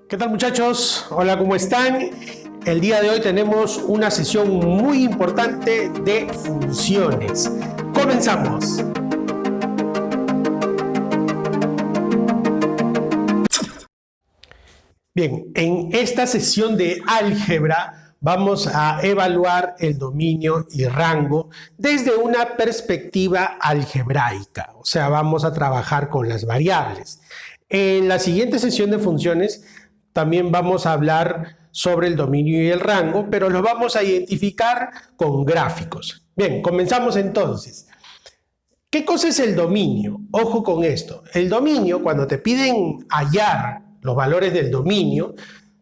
¿Qué tal, muchachos? Hola, ¿cómo están? El día de hoy tenemos una sesión muy importante de funciones. ¡Comenzamos! Bien, en esta sesión de álgebra vamos a evaluar el dominio y rango desde una perspectiva algebraica, o sea, vamos a trabajar con las variables. En la siguiente sesión de funciones también vamos a hablar sobre el dominio y el rango, pero lo vamos a identificar con gráficos. Bien, comenzamos entonces. ¿Qué cosa es el dominio? Ojo con esto. El dominio, cuando te piden hallar los valores del dominio,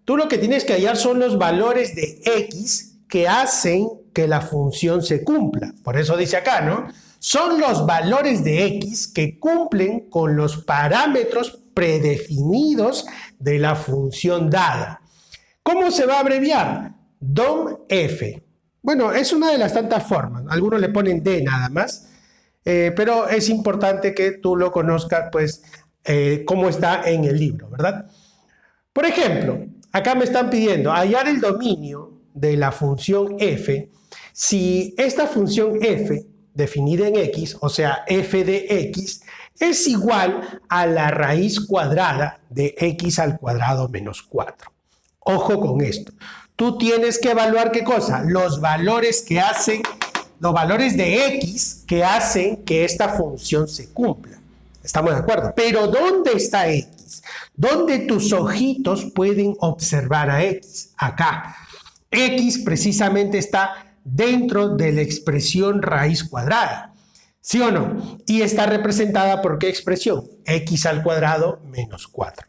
tú lo que tienes que hallar son los valores de x que hacen que la función se cumpla. Por eso dice acá, ¿no? Son los valores de x que cumplen con los parámetros predefinidos de la función dada. ¿Cómo se va a abreviar? DOMF. Bueno, es una de las tantas formas. Algunos le ponen D nada más, pero es importante que tú lo conozcas, pues, cómo está en el libro, ¿verdad? Por ejemplo, acá me están pidiendo hallar el dominio de la función f si esta función f definida en x, o sea, f de x, es igual a la raíz cuadrada de x al cuadrado menos 4. Ojo con esto. Tú tienes que evaluar ¿qué cosa? Los valores que hacen, los valores de x que hacen que esta función se cumpla. ¿Estamos de acuerdo? Pero ¿dónde está x? ¿Dónde tus ojitos pueden observar a x? Acá. X precisamente está dentro de la expresión raíz cuadrada. ¿Sí o no? Y está representada por ¿qué expresión? X al cuadrado menos 4.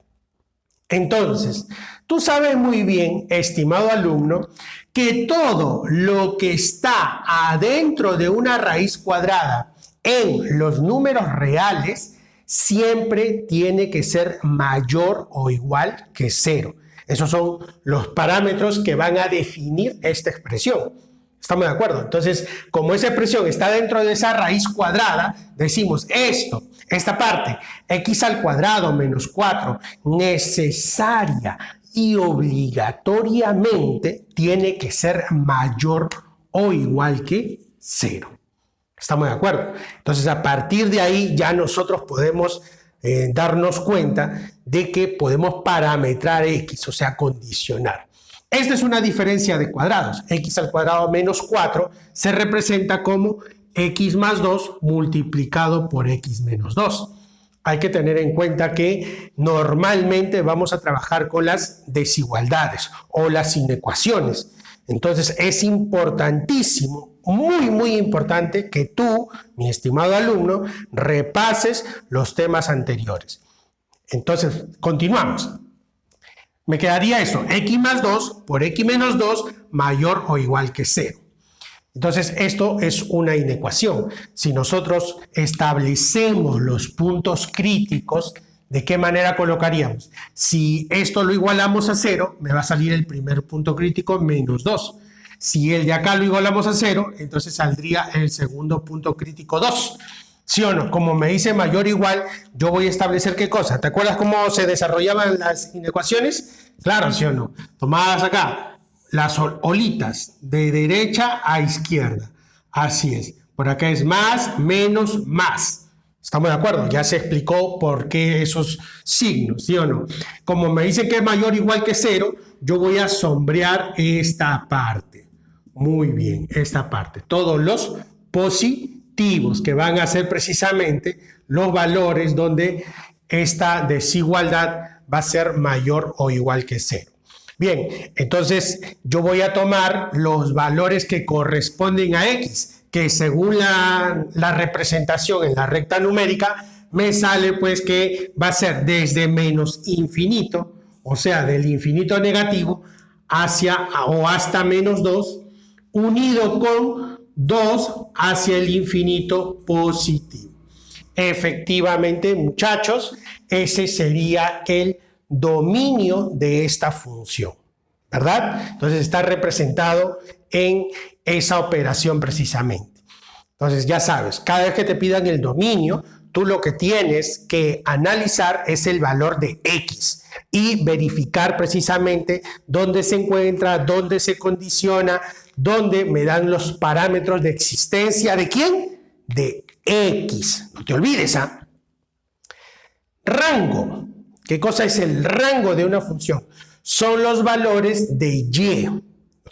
Entonces, tú sabes muy bien, estimado alumno, que todo lo que está adentro de una raíz cuadrada en los números reales siempre tiene que ser mayor o igual que 0. Esos son los parámetros que van a definir esta expresión. ¿Estamos de acuerdo? Entonces, como esa expresión está dentro de esa raíz cuadrada, decimos esto, esta parte, x al cuadrado menos 4, necesaria y obligatoriamente tiene que ser mayor o igual que 0. ¿Estamos de acuerdo? Entonces, a partir de ahí ya nosotros podemos darnos cuenta de que podemos parametrar x, o sea, condicionar. Esta es una diferencia de cuadrados. X al cuadrado menos 4 se representa como x más 2 multiplicado por x menos 2. Hay que tener en cuenta que normalmente vamos a trabajar con las desigualdades o las inecuaciones. Entonces es importantísimo, muy importante que tú, mi estimado alumno, repases los temas anteriores. Entonces, continuamos. Me quedaría eso, x más 2 por x menos 2 mayor o igual que 0. Entonces, esto es una inecuación. Si nosotros establecemos los puntos críticos, ¿de qué manera colocaríamos? Si esto lo igualamos a 0, me va a salir el primer punto crítico menos 2. Si el de acá lo igualamos a 0, entonces saldría el segundo punto crítico 2. ¿Sí o no? Como me dice mayor o igual, yo voy a establecer ¿qué cosa? ¿Te acuerdas cómo se desarrollaban las inecuaciones? Claro, ¿sí o no? Tomadas acá, las olitas de derecha a izquierda. Así es. Por acá es más, menos, más. ¿Estamos de acuerdo? Ya se explicó por qué esos signos, ¿sí o no? Como me dicen que es mayor o igual que 0, yo voy a sombrear esta parte. Muy bien, esta parte. Todos los positivos, que van a ser precisamente los valores donde esta desigualdad va a ser mayor o igual que 0. Bien, entonces yo voy a tomar los valores que corresponden a x, que según la representación en la recta numérica, me sale pues que va a ser desde menos infinito, o sea, del infinito negativo, hacia o hasta menos 2, unido con 2 hacia el infinito positivo. Efectivamente, muchachos, ese sería el dominio de esta función, ¿verdad? Entonces está representado en esa operación precisamente. Entonces ya sabes, cada vez que te pidan el dominio, tú lo que tienes que analizar es el valor de X y verificar precisamente dónde se encuentra, dónde se condiciona, dónde me dan los parámetros de existencia. ¿De quién? De X. No te olvides, ¿ah? Rango. ¿Qué cosa es el rango de una función? Son los valores de Y. No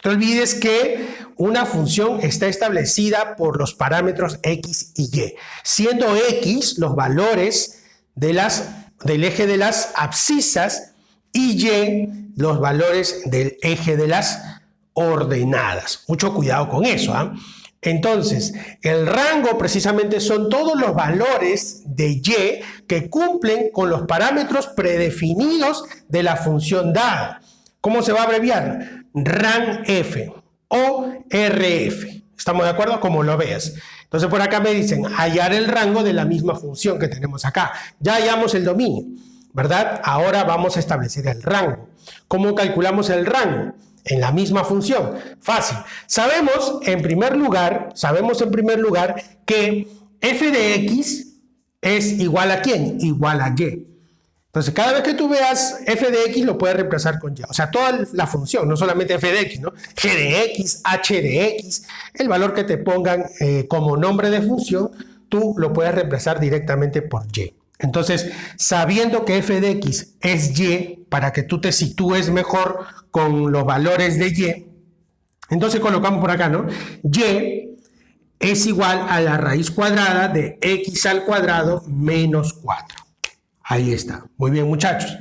te olvides que una función está establecida por los parámetros X y Y, siendo X los valores del eje de las abscisas y Y los valores del eje de las ordenadas. Mucho cuidado con eso, ¿eh? Entonces, el rango precisamente son todos los valores de Y que cumplen con los parámetros predefinidos de la función dada. ¿Cómo se va a abreviar? RANF o RF. ¿Estamos de acuerdo? Como lo veas. Entonces, por acá me dicen hallar el rango de la misma función que tenemos acá. Ya hallamos el dominio, ¿verdad? Ahora vamos a establecer el rango. ¿Cómo calculamos el rango? En la misma función. Fácil. Sabemos en primer lugar que f de x es igual a ¿quién? Igual a y. Entonces, cada vez que tú veas f de x lo puedes reemplazar con y. O sea, toda la función, no solamente f de x, ¿no? G de x, h de x, el valor que te pongan como nombre de función, tú lo puedes reemplazar directamente por y. Entonces, sabiendo que f de x es y, para que tú te sitúes mejor con los valores de y, entonces colocamos por acá, ¿no? Y es igual a la raíz cuadrada de x al cuadrado menos 4. Ahí está. Muy bien, muchachos.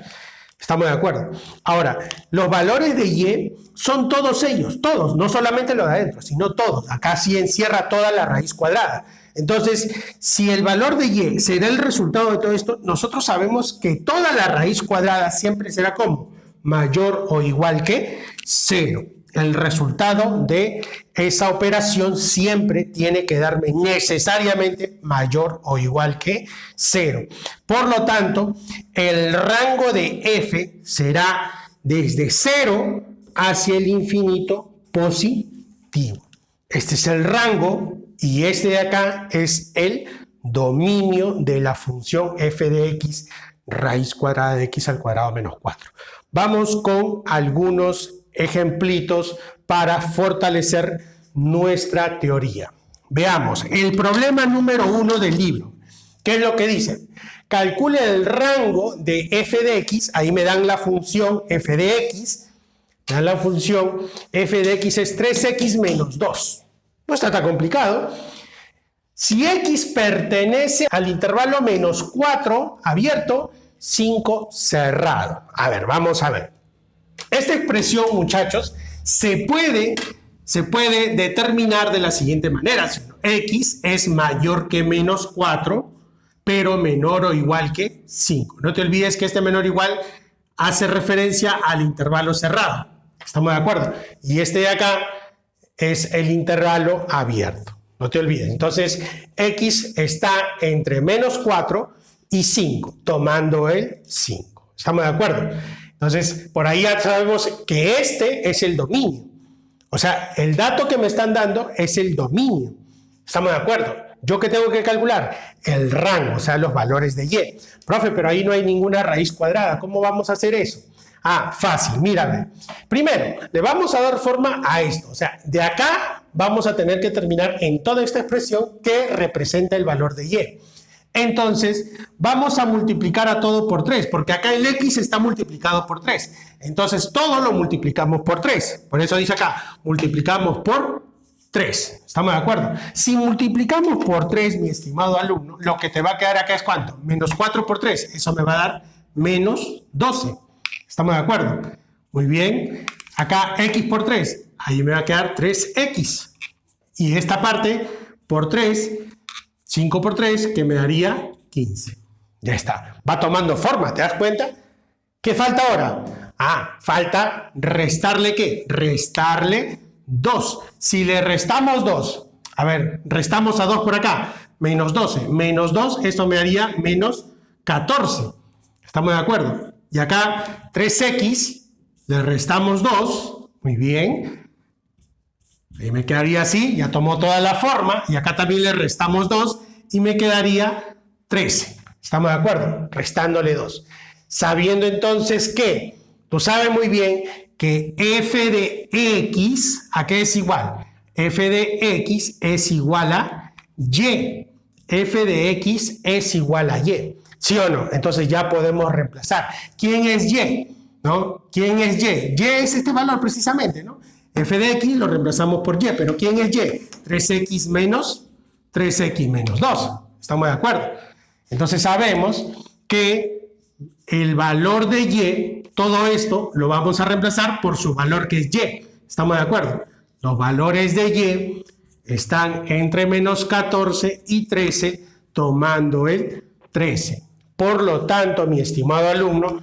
Estamos de acuerdo. Ahora, los valores de y son todos ellos, todos, no solamente los de adentro, sino todos. Acá sí encierra toda la raíz cuadrada. Entonces, si el valor de y será el resultado de todo esto, nosotros sabemos que toda la raíz cuadrada siempre será como mayor o igual que 0. El resultado de esa operación siempre tiene que darme necesariamente mayor o igual que 0. Por lo tanto, el rango de f será desde 0 hacia el infinito positivo. Este es el rango y este de acá es el dominio de la función f de x raíz cuadrada de x al cuadrado menos 4. Vamos con algunos ejemplitos para fortalecer nuestra teoría. Veamos, el problema número 1 del libro. ¿Qué es lo que dice? Calcule el rango de f de x, ahí me dan la función f de x, me dan la función f de x es 3x menos 2. No está tan complicado. Si x pertenece al intervalo menos 4 abierto, 5 cerrado. A ver, vamos a ver. Esta expresión, muchachos, se puede determinar de la siguiente manera. X es mayor que menos 4, pero menor o igual que 5. No te olvides que este menor o igual hace referencia al intervalo cerrado. ¿Estamos de acuerdo? Y este de acá es el intervalo abierto. No te olvides. Entonces, X está entre menos 4 y 5, tomando el 5. ¿Estamos de acuerdo? Entonces, por ahí ya sabemos que este es el dominio. O sea, el dato que me están dando es el dominio. ¿Estamos de acuerdo? ¿Yo qué tengo que calcular? El rango, o sea, los valores de y. Profe, pero ahí no hay ninguna raíz cuadrada. ¿Cómo vamos a hacer eso? Ah, fácil, mírame. Primero, le vamos a dar forma a esto. O sea, de acá vamos a tener que terminar en toda esta expresión que representa el valor de y. Entonces, vamos a multiplicar a todo por 3, porque acá el x está multiplicado por 3. Entonces, todo lo multiplicamos por 3. Por eso dice acá, multiplicamos por 3. ¿Estamos de acuerdo? Si multiplicamos por 3, mi estimado alumno, lo que te va a quedar acá es ¿cuánto? Menos 4 por 3. Eso me va a dar menos 12. ¿Estamos de acuerdo? Muy bien. Acá x por 3. Ahí me va a quedar 3x. Y esta parte por 3... 5 por 3, que me daría 15. Ya está. Va tomando forma, ¿te das cuenta? ¿Qué falta ahora? Ah, falta restarle ¿qué? Restarle 2. Si le restamos 2, a ver, restamos a 2 por acá, menos 12. Menos 2, esto me daría menos 14. ¿Estamos de acuerdo? Y acá 3x, le restamos 2. Muy bien. Ahí me quedaría así, ya tomó toda la forma, y acá también le restamos 2, y me quedaría 13. ¿Estamos de acuerdo? Restándole 2. Sabiendo entonces que, tú sabes muy bien que f de x, ¿a qué es igual? F de x es igual a y. F de x es igual a y. ¿Sí o no? Entonces ya podemos reemplazar. ¿Quién es y? ¿No? ¿Quién es y? Y es este valor precisamente, ¿no? F de x lo reemplazamos por y, pero ¿quién es y? 3x menos 2. ¿Estamos de acuerdo? Entonces sabemos que el valor de y, todo esto lo vamos a reemplazar por su valor que es y. ¿Estamos de acuerdo? Los valores de y están entre menos 14 y 13, tomando el 13. Por lo tanto, mi estimado alumno,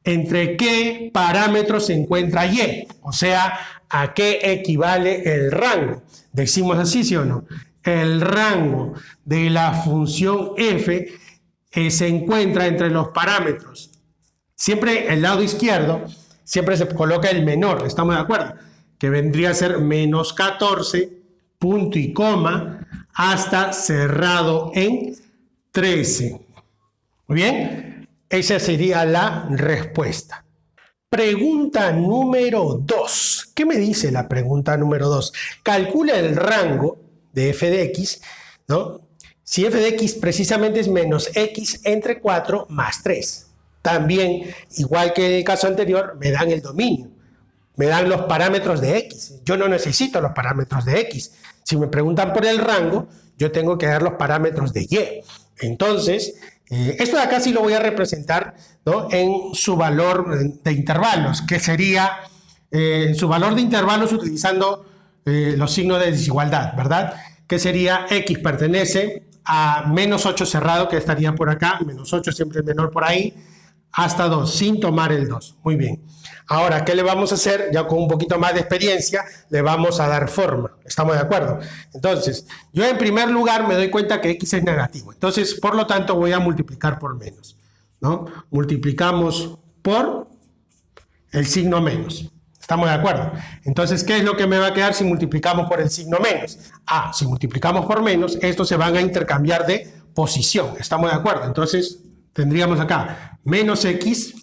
¿entre qué parámetros se encuentra y? O sea, ¿a qué equivale el rango? Decimos así, ¿sí o no? El rango de la función f se encuentra entre los parámetros. Siempre el lado izquierdo, siempre se coloca el menor, ¿estamos de acuerdo? Que vendría a ser menos 14, punto y coma, hasta cerrado en 13. Muy bien, esa sería la respuesta. Pregunta número 2. ¿Qué me dice la pregunta número 2? Calcula el rango de f de x, ¿no? Si f de x precisamente es menos x entre 4 más 3. También, igual que en el caso anterior, me dan el dominio. Me dan los parámetros de x. Yo no necesito los parámetros de x. Si me preguntan por el rango, yo tengo que dar los parámetros de y. Entonces, esto de acá sí lo voy a representar, ¿no?, en su valor de intervalos, que sería su valor de intervalos utilizando los signos de desigualdad, ¿verdad? Que sería x pertenece a menos 8 cerrado, que estaría por acá, menos 8 siempre es menor por ahí, hasta 2, sin tomar el 2. Muy bien. Ahora, ¿qué le vamos a hacer? Ya con un poquito más de experiencia, le vamos a dar forma. ¿Estamos de acuerdo? Entonces, yo en primer lugar me doy cuenta que x es negativo. Entonces, por lo tanto, voy a multiplicar por menos, ¿no? Multiplicamos por el signo menos. ¿Estamos de acuerdo? Entonces, ¿qué es lo que me va a quedar si multiplicamos por el signo menos? Ah, si multiplicamos por menos, estos se van a intercambiar de posición. ¿Estamos de acuerdo? Entonces, tendríamos acá menos x.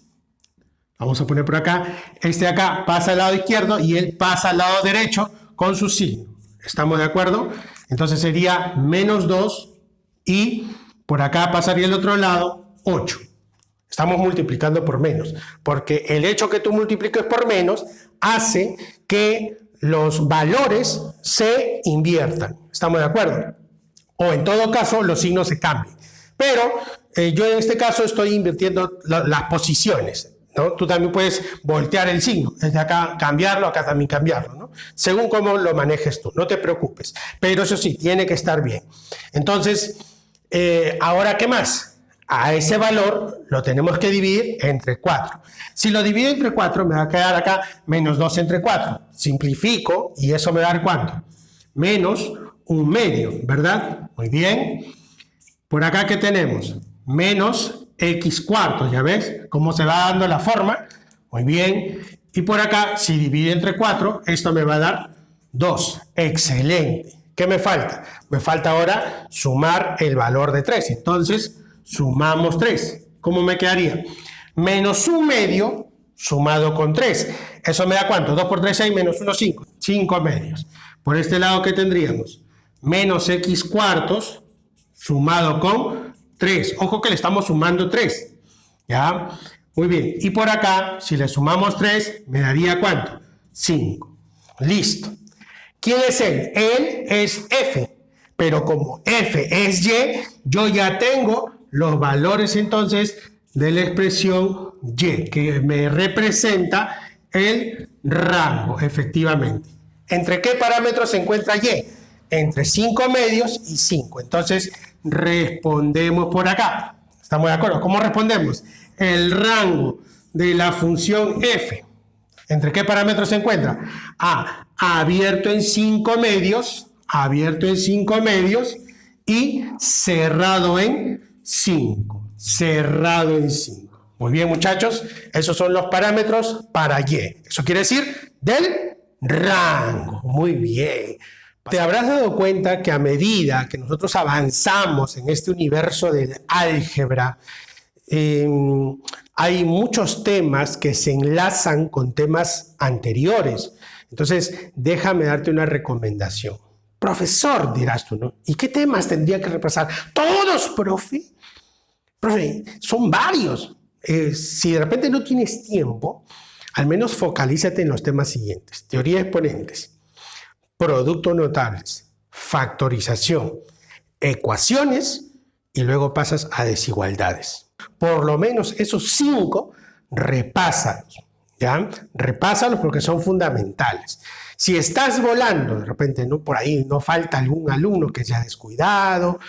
Vamos a poner por acá, este de acá pasa al lado izquierdo y él pasa al lado derecho con su signo. ¿Estamos de acuerdo? Entonces sería menos 2 y por acá pasaría el otro lado 8. Estamos multiplicando por menos, porque el hecho que tú multipliques por menos hace que los valores se inviertan. ¿Estamos de acuerdo? O en todo caso los signos se cambien. Pero yo en este caso estoy invirtiendo las posiciones, ¿no? Tú también puedes voltear el signo, desde acá cambiarlo, acá también cambiarlo, ¿no? Según cómo lo manejes tú, no te preocupes. Pero eso sí, tiene que estar bien. Entonces, ahora, ¿qué más? A ese valor lo tenemos que dividir entre 4. Si lo divido entre 4, me va a quedar acá menos 2 entre 4. Simplifico y eso me va a dar ¿cuánto? Menos 1/2, ¿verdad? Muy bien. Por acá, ¿qué tenemos? Menos x cuartos, ¿ya ves? Cómo se va dando la forma. Muy bien. Y por acá, si divido entre 4, esto me va a dar 2. Excelente. ¿Qué me falta? Me falta ahora sumar el valor de 3. Entonces, sumamos 3. ¿Cómo me quedaría? Menos 1/2 sumado con 3. ¿Eso me da cuánto? 2 por 3, 6, menos 1, 5. 5/2. Por este lado, ¿qué tendríamos? Menos x cuartos sumado con 3. Ojo que le estamos sumando 3. ¿Ya? Muy bien. Y por acá, si le sumamos 3, me daría ¿cuánto? 5. Listo. ¿Quién es él? Él es f. Pero como f es y, yo ya tengo los valores entonces de la expresión y, que me representa el rango, efectivamente. ¿Entre qué parámetros se encuentra y? Entre 5/2 y 5. Entonces, respondemos por acá. ¿Estamos de acuerdo? ¿Cómo respondemos? El rango de la función f. ¿Entre qué parámetros se encuentra? A, abierto en 5/2, abierto en 5/2 y cerrado en 5. Cerrado en 5. Muy bien, muchachos. Esos son los parámetros para y. Eso quiere decir del rango. Muy bien. Te habrás dado cuenta que a medida que nosotros avanzamos en este universo del álgebra, hay muchos temas que se enlazan con temas anteriores. Entonces, déjame darte una recomendación. Profesor, dirás tú, ¿no? ¿Y qué temas tendría que repasar? Todos, profe. Profe, son varios. Si de repente no tienes tiempo, al menos focalízate en los temas siguientes. Teoría de exponentes, productos notables, factorización, ecuaciones y luego pasas a desigualdades. Por lo menos esos 5, repásalos, ¿ya? Repásalos porque son fundamentales. Si estás volando, de repente, ¿no? Por ahí no falta algún alumno que se ha descuidado,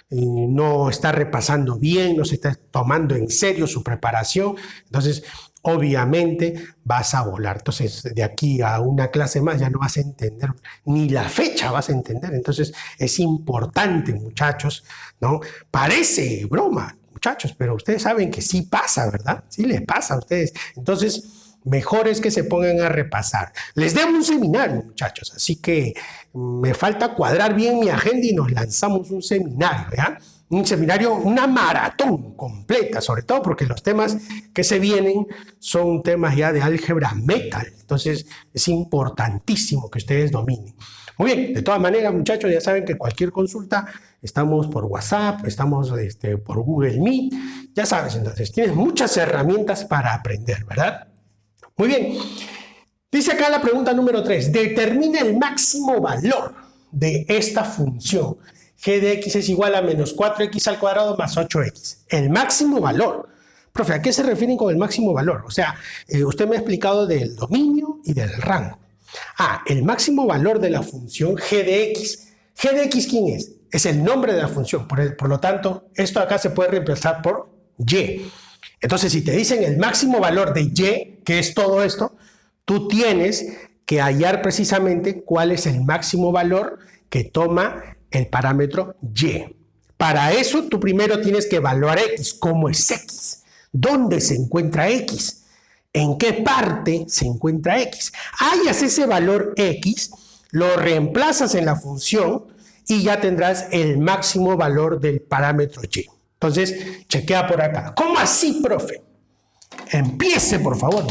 no está repasando bien, no se está tomando en serio su preparación, entonces obviamente vas a volar. Entonces, de aquí a una clase más ya no vas a entender, ni la fecha vas a entender. Entonces, es importante, muchachos, ¿no? Parece broma, muchachos, pero ustedes saben que sí pasa, ¿verdad? Sí les pasa a ustedes. Entonces, mejor es que se pongan a repasar. Les debo un seminario, muchachos, así que me falta cuadrar bien mi agenda y nos lanzamos un seminario, ¿ya? Un seminario, una maratón completa, sobre todo porque los temas que se vienen son temas ya de álgebra metal. Entonces, es importantísimo que ustedes dominen. Muy bien, de todas maneras, muchachos, ya saben que cualquier consulta, estamos por WhatsApp, estamos por Google Meet, ya sabes, entonces, tienes muchas herramientas para aprender, ¿verdad? Muy bien. Dice acá la pregunta número 3. Determina el máximo valor de esta función. G de x es igual a menos 4x al cuadrado más 8x. El máximo valor. Profe, ¿a qué se refieren con el máximo valor? O sea, usted me ha explicado del dominio y del rango. El máximo valor de la función g de x. ¿G de x quién es? Es el nombre de la función. Por lo tanto, esto acá se puede reemplazar por y. Entonces, si te dicen el máximo valor de y, que es todo esto, tú tienes que hallar precisamente cuál es el máximo valor que toma el parámetro y. Para eso, tú primero tienes que evaluar x. ¿Cómo es x? ¿Dónde se encuentra x? ¿En qué parte se encuentra x? Hallas ese valor x, lo reemplazas en la función y ya tendrás el máximo valor del parámetro y. Entonces, chequea por acá. ¿Cómo así, profe? Empiece, por favor.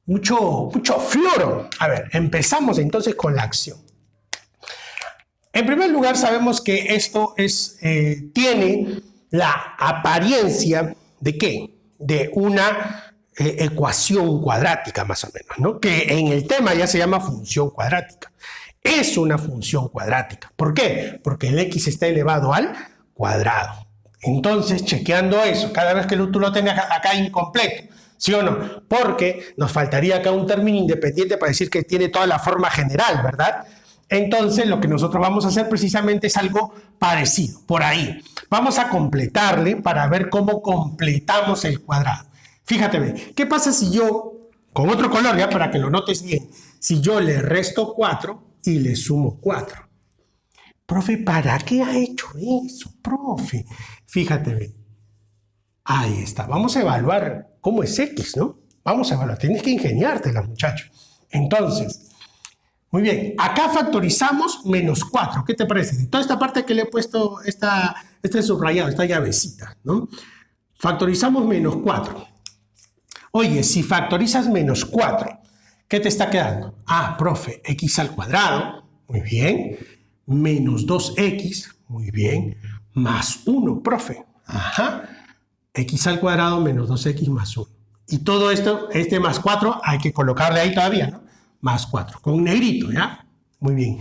Mucho floro. A ver, empezamos entonces con la acción. En primer lugar, sabemos que esto tiene la apariencia de ¿qué? De una ecuación cuadrática, más o menos, ¿no? Que en el tema ya se llama función cuadrática. Es una función cuadrática. ¿Por qué? Porque el x está elevado al cuadrado. Entonces, chequeando eso, cada vez que tú lo tengas acá incompleto, ¿sí o no? Porque nos faltaría acá un término independiente para decir que tiene toda la forma general, ¿verdad? Entonces, lo que nosotros vamos a hacer precisamente es algo parecido, por ahí. Vamos a completarle para ver cómo completamos el cuadrado. Fíjate bien, ¿qué pasa si yo, con otro color ya para que lo notes bien, si yo le resto 4 y le sumo 4? Profe, ¿para qué ha hecho eso, profe? Fíjate bien. Ahí está. Vamos a evaluar cómo es x, ¿no? Vamos a evaluar. Tienes que ingeniártela, muchachos. Entonces, muy bien. Acá factorizamos menos 4. ¿Qué te parece? De toda esta parte que le he puesto este subrayado, esta llavecita, ¿no? Factorizamos menos 4. Oye, si factorizas menos 4, ¿qué te está quedando? Profe, x al cuadrado. Muy bien. Menos 2x, muy bien, más 1, profe. X al cuadrado menos 2x más 1. Y todo esto, más 4, hay que colocarle ahí todavía, ¿no? Más 4, con un negrito, ¿ya? Muy bien.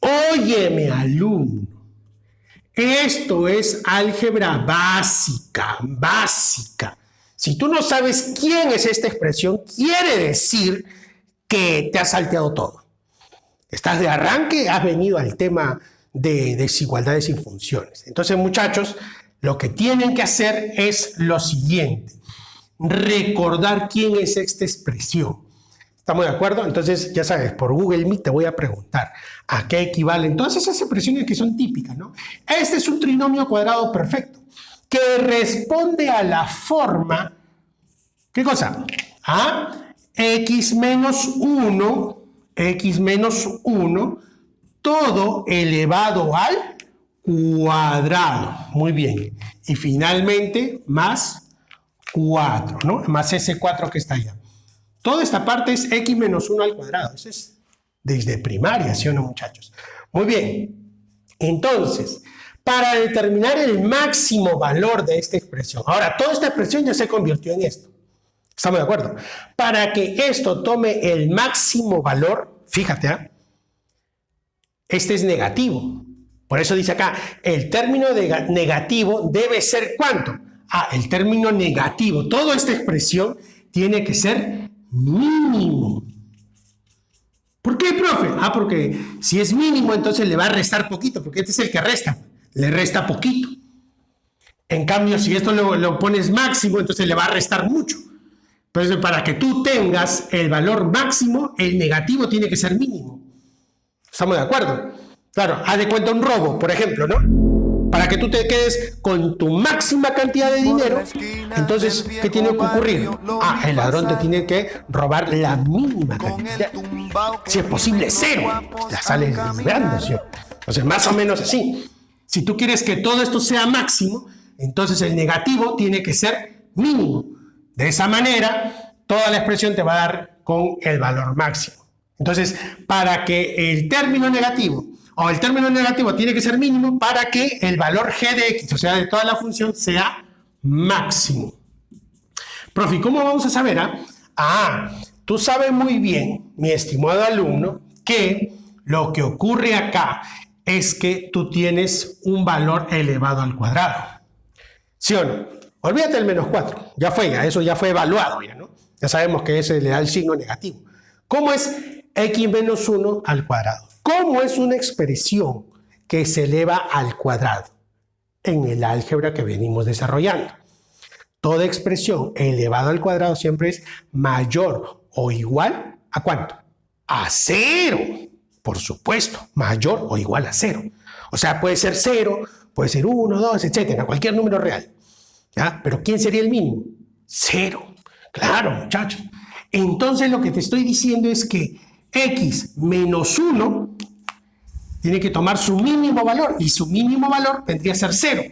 Óyeme, alumno. Esto es álgebra básica. Si tú no sabes quién es esta expresión, quiere decir que te has salteado todo. Estás de arranque, has venido al tema de desigualdades y funciones. Entonces, muchachos, lo que tienen que hacer es lo siguiente. Recordar quién es esta expresión. ¿Estamos de acuerdo? Entonces, ya sabes, por Google Meet te voy a preguntar a qué equivalen todas esas expresiones que son típicas, ¿no? Este es un trinomio cuadrado perfecto que responde a la forma, ¿qué cosa? X menos 1 todo elevado al cuadrado. Muy bien. Y finalmente, más 4, ¿no? Más ese 4 que está allá. Toda esta parte es x menos 1 al cuadrado. Eso es desde primaria, ¿sí o no, muchachos? Muy bien. Entonces, para determinar el máximo valor de esta expresión. Ahora, toda esta expresión ya se convirtió en esto. ¿Estamos de acuerdo? Para que esto tome el máximo valor, fíjate, ¿eh? Este es negativo. Por eso dice acá, el término negativo debe ser ¿cuánto? El término negativo, toda esta expresión tiene que ser mínimo. ¿Por qué, profe? Porque si es mínimo, entonces le va a restar poquito, porque este es el que resta, le resta poquito. En cambio, si esto lo pones máximo, entonces le va a restar mucho. Entonces, para que tú tengas el valor máximo, el negativo tiene que ser mínimo. ¿Estamos de acuerdo? Claro, haz de cuenta un robo, por ejemplo, ¿no? Para que tú te quedes con tu máxima cantidad de dinero, entonces, ¿qué tiene que ocurrir? El ladrón te tiene que robar la mínima cantidad. Si es posible, 0. La sales liberando, ¿sí? Entonces, más o menos así. Si tú quieres que todo esto sea máximo, entonces el negativo tiene que ser mínimo. De esa manera, toda la expresión te va a dar con el valor máximo. Entonces, para que el término negativo tiene que ser mínimo para que el valor g de x, o sea, de toda la función, sea máximo. Profe, ¿cómo vamos a saber? Tú sabes muy bien, mi estimado alumno, que lo que ocurre acá es que tú tienes un valor elevado al cuadrado. ¿Sí o no? Olvídate del menos 4. Eso ya fue evaluado, ¿no? Ya sabemos que ese le da el signo negativo. ¿Cómo es x menos 1 al cuadrado? ¿Cómo es una expresión que se eleva al cuadrado? En el álgebra que venimos desarrollando. Toda expresión elevada al cuadrado siempre es mayor o igual ¿a cuánto? A 0. Por supuesto, mayor o igual a 0. O sea, puede ser 0, puede ser 1, 2, etcétera, cualquier número real. ¿Ya? Pero ¿quién sería el mínimo? 0. Claro, muchachos. Entonces lo que te estoy diciendo es que x menos 1 tiene que tomar su mínimo valor y su mínimo valor vendría a ser 0.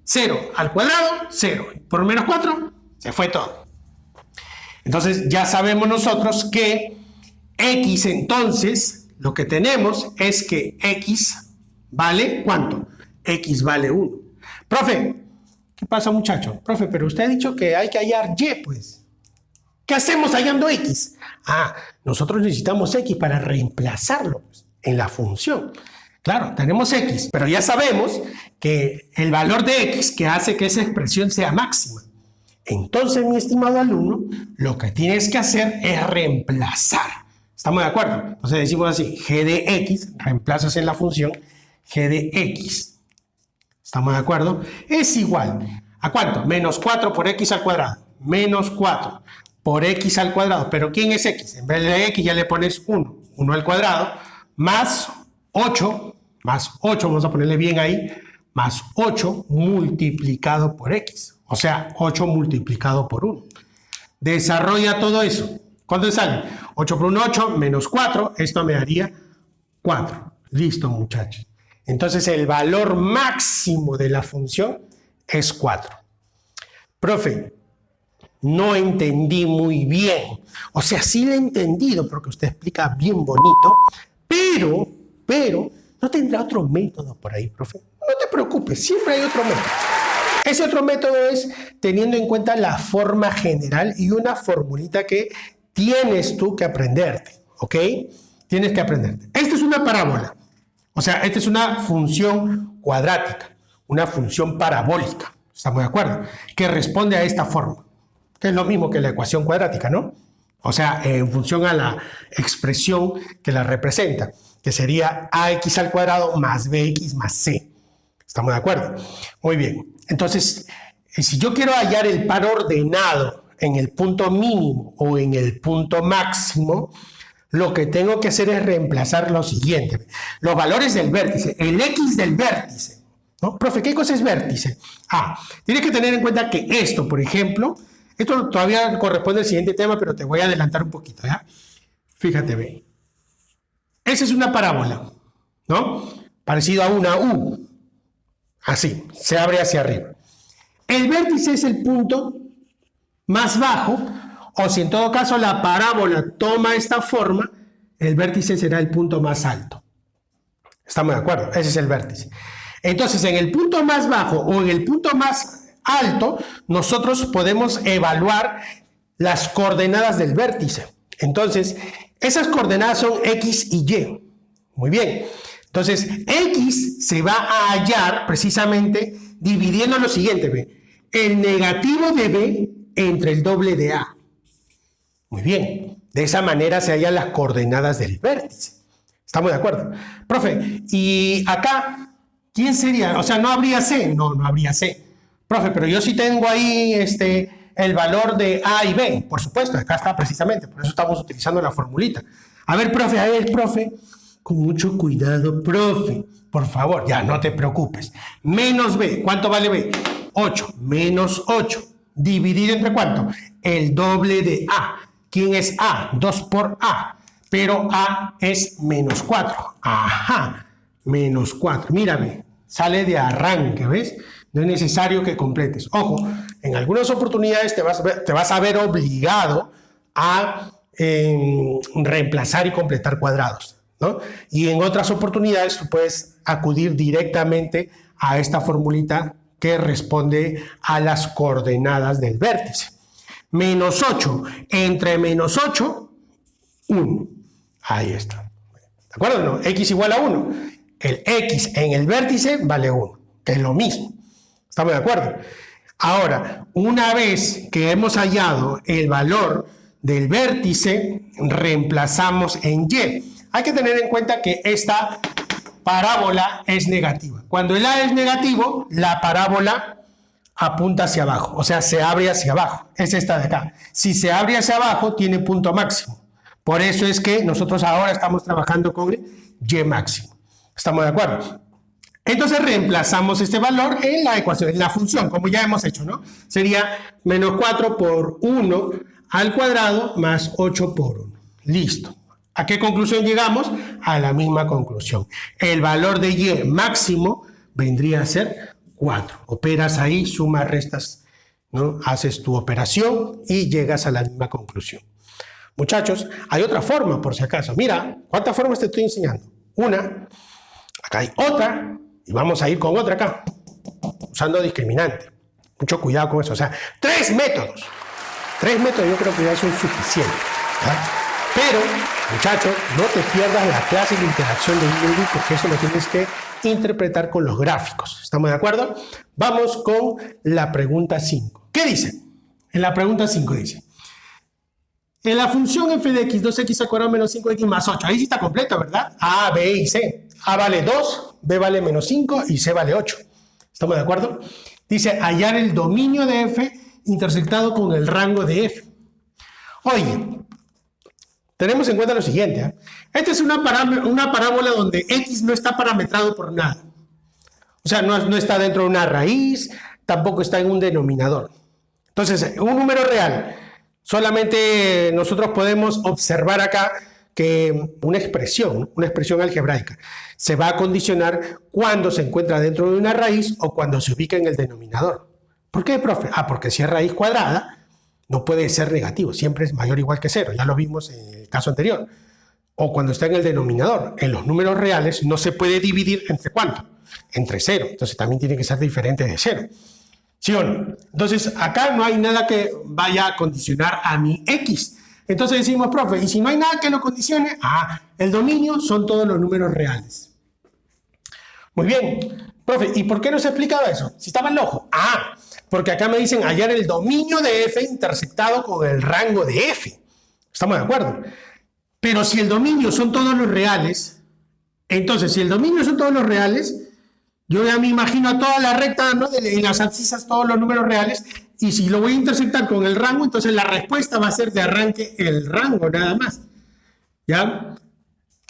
0 al cuadrado, 0. Por menos 4, se fue todo. Entonces ya sabemos nosotros que x entonces lo que tenemos es que x vale ¿cuánto? X vale 1. Profe, ¿qué pasa, muchacho? Profe, pero usted ha dicho que hay que hallar y, pues. ¿Qué hacemos hallando x? Nosotros necesitamos x para reemplazarlo pues, en la función. Claro, tenemos x, pero ya sabemos que el valor de x que hace que esa expresión sea máxima. Entonces, mi estimado alumno, lo que tienes que hacer es reemplazar. ¿Estamos de acuerdo? Entonces decimos así, g de x, reemplazas en la función g de x. ¿Estamos de acuerdo? Es igual. ¿A cuánto? Menos 4 por x al cuadrado. Menos 4 por x al cuadrado. ¿Pero quién es x? En vez de x ya le pones 1. 1 al cuadrado. Más 8. Más 8, vamos a ponerle bien ahí. Más 8 multiplicado por x. O sea, 8 multiplicado por 1. Desarrolla todo eso. ¿Cuánto sale? 8 por 1, 8. Menos 4. Esto me daría 4. Listo, muchachos. Entonces el valor máximo de la función es 4. Profe, no entendí muy bien. O sea, sí lo he entendido porque usted explica bien bonito, pero ¿no tendrá otro método por ahí, profe? No te preocupes, siempre hay otro método. Ese otro método es teniendo en cuenta la forma general y una formulita que tienes tú que aprenderte, ¿ok? Tienes que aprenderte. Esta es una parábola. O sea, esta es una función cuadrática, una función parabólica, ¿estamos de acuerdo? Que responde a esta forma, que es lo mismo que la ecuación cuadrática, ¿no? O sea, en función a la expresión que la representa, que sería ax al cuadrado más bx más c. ¿Estamos de acuerdo? Muy bien. Entonces, si yo quiero hallar el par ordenado en el punto mínimo o en el punto máximo, lo que tengo que hacer es reemplazar lo siguiente. Los valores del vértice, el x del vértice. ¿No? Profe, ¿qué cosa es vértice? Tienes que tener en cuenta que esto, por ejemplo, esto todavía corresponde al siguiente tema, pero te voy a adelantar un poquito, ¿ya? Fíjate, ve. Esa es una parábola, ¿no? Parecido a una U. Así, se abre hacia arriba. El vértice es el punto más bajo, o si en todo caso la parábola toma esta forma, el vértice será el punto más alto. ¿Estamos de acuerdo? Ese es el vértice. Entonces, en el punto más bajo o en el punto más alto, nosotros podemos evaluar las coordenadas del vértice. Entonces, esas coordenadas son X y Y. Muy bien. Entonces, X se va a hallar precisamente dividiendo lo siguiente, ¿ve? El negativo de B entre el doble de A. Muy bien. De esa manera se hallan las coordenadas del vértice. ¿Estamos de acuerdo? Profe, y acá, ¿quién sería? O sea, ¿no habría C? No, no habría C. Profe, pero yo sí tengo ahí el valor de A y B. Por supuesto, acá está precisamente. Por eso estamos utilizando la formulita. A ver, profe. Con mucho cuidado, profe. Por favor, ya, no te preocupes. Menos B. ¿Cuánto vale B? 8. Menos 8. ¿Dividido entre cuánto? El doble de A. ¿Quién es A? 2 por A. Pero A es menos 4. Ajá. Menos 4. Mírame. Sale de arranque, ¿ves? No es necesario que completes. Ojo, en algunas oportunidades te vas a ver obligado a reemplazar y completar cuadrados, ¿no? Y en otras oportunidades tú puedes acudir directamente a esta formulita que responde a las coordenadas del vértice. Menos 8 entre menos 8, 1. Ahí está. ¿De acuerdo o no? X igual a 1. El X en el vértice vale 1, que es lo mismo. ¿Estamos de acuerdo? Ahora, una vez que hemos hallado el valor del vértice, reemplazamos en Y. Hay que tener en cuenta que esta parábola es negativa. Cuando el A es negativo, la parábola apunta hacia abajo, o sea, se abre hacia abajo. Es esta de acá. Si se abre hacia abajo, tiene punto máximo. Por eso es que nosotros ahora estamos trabajando con Y máximo. ¿Estamos de acuerdo? Entonces reemplazamos este valor en la ecuación, en la función, como ya hemos hecho, ¿no? Sería menos 4 por 1 al cuadrado más 8 por 1. Listo. ¿A qué conclusión llegamos? A la misma conclusión. El valor de Y máximo vendría a ser 4. Operas ahí, sumas, restas, ¿no? Haces tu operación y llegas a la misma conclusión. Muchachos, hay otra forma por si acaso. Mira, ¿cuántas formas te estoy enseñando? Una, acá hay otra, y vamos a ir con otra acá, usando discriminante. Mucho cuidado con eso. O sea, 3 métodos. 3 métodos yo creo que ya son suficientes, ¿verdad? Pero, muchachos, no te pierdas la clase de interacción de Ingeniería, porque eso lo tienes que interpretar con los gráficos. ¿Estamos de acuerdo? Vamos con la pregunta 5. ¿Qué dice? En la pregunta 5 dice: en la función f de x, 2x al cuadrado menos 5x más 8. Ahí sí está completo, ¿verdad? A, B y C. A vale 2, B vale menos 5 y C vale 8. ¿Estamos de acuerdo? Dice hallar el dominio de f intersectado con el rango de f. Oye, tenemos en cuenta lo siguiente, ¿eh? Esta es una parábola donde x no está parametrado por nada. O sea, no está dentro de una raíz, tampoco está en un denominador. Entonces, un número real, solamente nosotros podemos observar acá que una expresión algebraica se va a condicionar cuando se encuentra dentro de una raíz o cuando se ubica en el denominador. ¿Por qué, profe? Porque si es raíz cuadrada, no puede ser negativo, siempre es mayor o igual que 0, ya lo vimos en el caso anterior. O cuando está en el denominador, en los números reales no se puede dividir entre ¿cuánto? Entre 0, entonces también tiene que ser diferente de 0. ¿Sí o no? Entonces acá no hay nada que vaya a condicionar a mi x. Entonces decimos, profe, ¿y si no hay nada que lo condicione? El dominio son todos los números reales. Muy bien, profe, ¿y por qué no se explicaba eso? Si estaba en el ojo. Porque acá me dicen hallar el dominio de f intersectado con el rango de f. ¿Estamos de acuerdo? Pero si el dominio son todos los reales, entonces si el dominio son todos los reales, yo ya me imagino a toda la recta, ¿no? En las abscisas todos los números reales, y si lo voy a intersectar con el rango, entonces la respuesta va a ser de arranque el rango nada más. ¿Ya?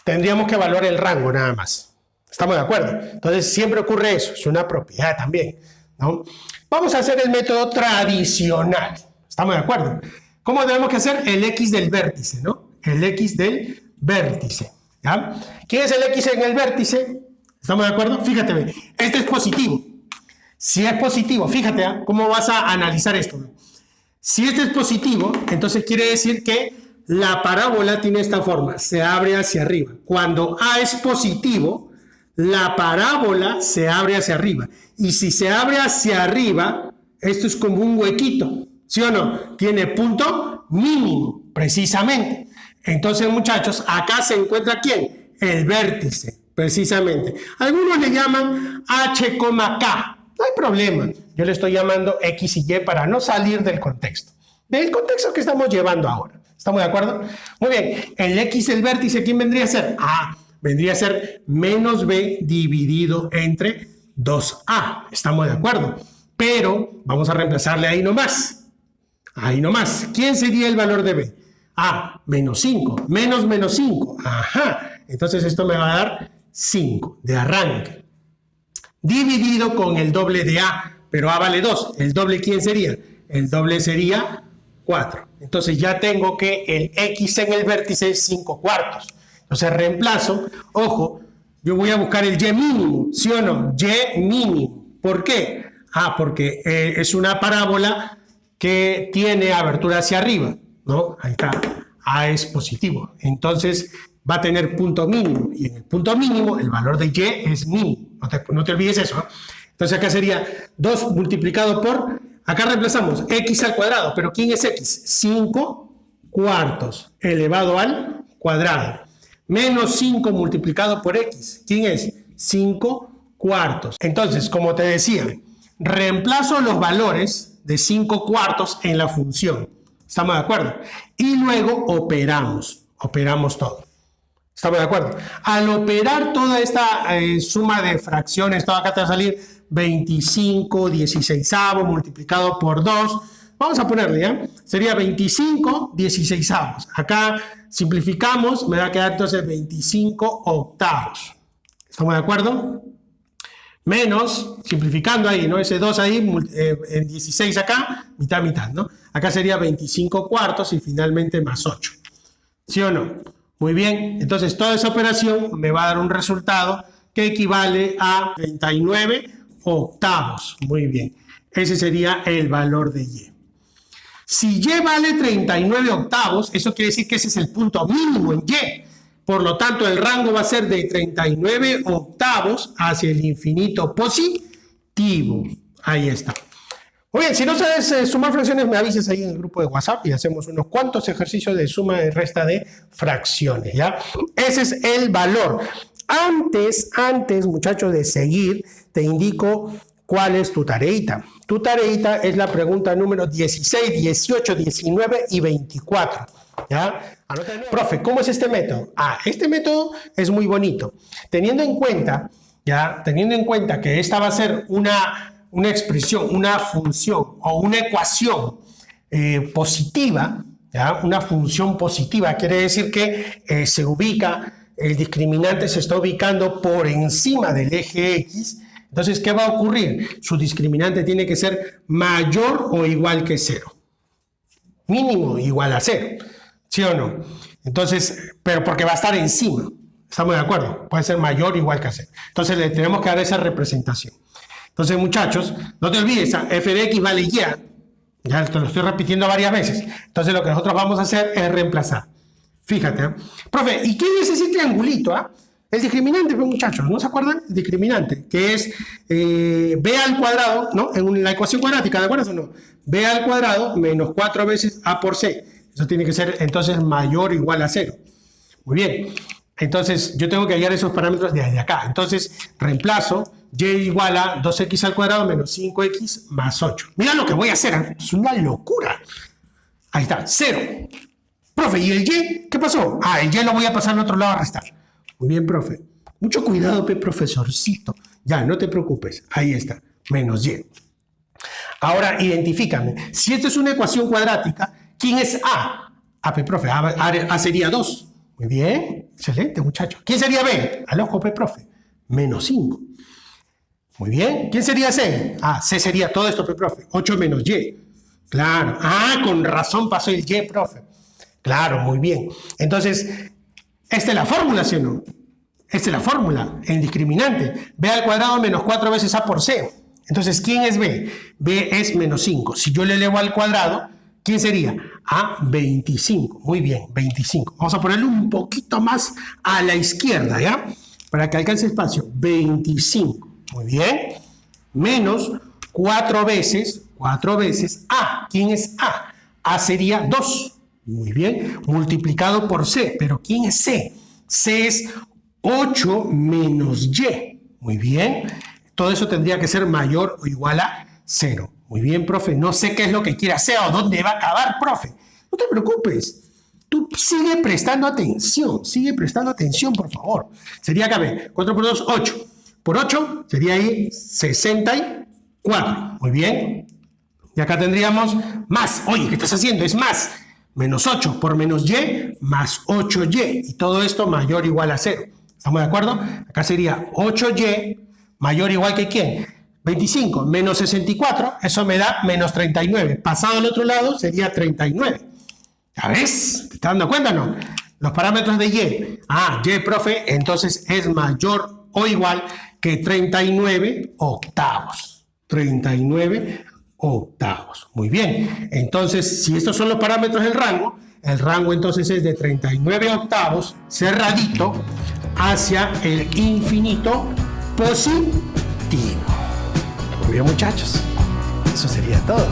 Tendríamos que evaluar el rango nada más. ¿Estamos de acuerdo? Entonces siempre ocurre eso, es una propiedad también, ¿no? Vamos a hacer el método tradicional. ¿Estamos de acuerdo? ¿Cómo tenemos que hacer? El x del vértice, ¿no? El x del vértice. ¿Ya? ¿Quién es el X en el vértice? ¿Estamos de acuerdo? Fíjate, ve, este es positivo. Si es positivo, fíjate, ¿eh? ¿Cómo vas a analizar esto? Si este es positivo, entonces quiere decir que la parábola tiene esta forma, se abre hacia arriba. Cuando A es positivo, la parábola se abre hacia arriba. Y si se abre hacia arriba, esto es como un huequito, ¿sí o no? Tiene punto mínimo, precisamente. Entonces, muchachos, acá se encuentra ¿quién? El vértice, precisamente. Algunos le llaman H, K. No hay problema. Yo le estoy llamando X y Y para no salir del contexto que estamos llevando ahora. ¿Estamos de acuerdo? Muy bien. El X, el vértice, ¿quién vendría a ser? Vendría a ser menos B dividido entre 2A. ¿Estamos de acuerdo? Pero vamos a reemplazarle ahí nomás. Ahí nomás. ¿Quién sería el valor de B? Menos 5. Menos 5. Ajá. Entonces esto me va a dar 5 de arranque. Dividido con el doble de A. Pero A vale 2. ¿El doble quién sería? El doble sería 4. Entonces ya tengo que el X en el vértice es 5 cuartos. Entonces reemplazo. Ojo, yo voy a buscar el Y mínimo. ¿Sí o no? Y mínimo. ¿Por qué? Porque es una parábola que tiene abertura hacia arriba, ¿no? Ahí está. A es positivo. Entonces va a tener punto mínimo. Y en el punto mínimo, el valor de Y es mínimo. No te olvides eso, ¿no? Entonces acá sería 2 multiplicado por... Acá reemplazamos X al cuadrado. ¿Pero quién es X? 5 cuartos elevado al cuadrado. Menos 5 multiplicado por X. ¿Quién es? 5 cuartos. Entonces, como te decía, reemplazo los valores de 5 cuartos en la función. ¿Estamos de acuerdo? Y luego operamos. Operamos todo. ¿Estamos de acuerdo? Al operar toda esta suma de fracciones, todo acá te va a salir 25 16avos multiplicado por 2. Vamos a ponerle, ¿ya? Sería 25 16avos. Acá simplificamos, me va a quedar entonces 25 octavos. ¿Estamos de acuerdo? Menos, simplificando ahí, ¿no? Ese 2 ahí, en 16 acá, mitad, ¿no? Acá sería 25 cuartos y finalmente más 8. ¿Sí o no? Muy bien, entonces toda esa operación me va a dar un resultado que equivale a 39 octavos. Muy bien, ese sería el valor de Y. Si Y vale 39 octavos, eso quiere decir que ese es el punto mínimo en Y. Por lo tanto, el rango va a ser de 39 octavos hacia el infinito positivo. Ahí está. Muy bien, si no sabes sumar fracciones, me avisas ahí en el grupo de WhatsApp y hacemos unos cuantos ejercicios de suma y resta de fracciones, ¿ya? Ese es el valor. Antes, muchachos, de seguir, te indico cuál es tu tareita. Tu tareita es la pregunta número 16, 18, 19 y 24, ¿ya? Profe, ¿cómo es este método? Este método es muy bonito. Teniendo en cuenta que esta va a ser una expresión, una función o una ecuación positiva, ¿ya? Una función positiva quiere decir que el discriminante se está ubicando por encima del eje X. Entonces, ¿qué va a ocurrir? Su discriminante tiene que ser mayor o igual que 0. Mínimo igual a 0. ¿Sí o no? Entonces, pero porque va a estar encima. ¿Estamos de acuerdo? Puede ser mayor o igual que 0. Entonces, le tenemos que dar esa representación. Entonces, muchachos, no te olvides, f de x vale y. Ya te lo estoy repitiendo varias veces. Entonces, lo que nosotros vamos a hacer es reemplazar. Fíjate, ¿eh? Profe, ¿y quién es ese triangulito? El discriminante, pues, muchachos, ¿no se acuerdan? El discriminante, que es b al cuadrado, ¿no? En la ecuación cuadrática, ¿de acuerdo o no? B al cuadrado menos 4 veces a por c. Eso tiene que ser, entonces, mayor o igual a 0. Muy bien. Entonces, yo tengo que hallar esos parámetros desde acá. Entonces, reemplazo y igual a 2x al cuadrado menos 5x más 8. Mira lo que voy a hacer. Es una locura. Ahí está, 0. Profe, ¿y el y? ¿Qué pasó? El y lo voy a pasar al otro lado a restar. Muy bien, profe. Mucho cuidado, profesorcito. Ya, no te preocupes. Ahí está, menos y. Ahora, identifícame. Si esto es una ecuación cuadrática, ¿quién es A? Profe, A sería 2. Muy bien, excelente, muchacho. ¿Quién sería B? Al ojo, profe. Menos 5. Muy bien. ¿Quién sería C? C sería todo esto, profe. 8 menos Y. Claro. Con razón pasó el Y, profe. Claro, muy bien. Entonces, Esta es la fórmula, ¿sí o no? Esta es la fórmula, el discriminante. B al cuadrado menos 4 veces A por C. Entonces, ¿quién es B? B es menos 5. Si yo le elevo al cuadrado, ¿quién sería? A 25. Muy bien, 25. Vamos a ponerle un poquito más a la izquierda, ¿ya? Para que alcance espacio. 25. Muy bien. Menos 4 veces A. ¿Quién es A? A sería 2. Muy bien. Multiplicado por C. ¿Pero quién es C? C es 8 menos Y. Muy bien. Todo eso tendría que ser mayor o igual a 0. Muy bien, profe. No sé qué es lo que quiere hacer o dónde va a acabar, profe. No te preocupes. Tú sigue prestando atención. Sigue prestando atención, por favor. Sería acá, ve. 4 por 2, 8. Por 8 sería ahí 64. Muy bien. Y acá tendríamos más. Oye, ¿qué estás haciendo? Es más. Menos 8 por menos Y más 8Y. Y todo esto mayor o igual a 0. ¿Estamos de acuerdo? Acá sería 8Y mayor o igual que ¿quién? 25 menos 64, eso me da menos 39. Pasado al otro lado sería 39. ¿Ya ves? ¿Te estás dando cuenta o no? Los parámetros de Y. Y, profe, entonces es mayor o igual que 39 octavos. 39 octavos. Muy bien. Entonces, si estos son los parámetros del rango, el rango entonces es de 39 octavos cerradito hacia el infinito positivo. Muy bien, muchachos. Eso sería todo.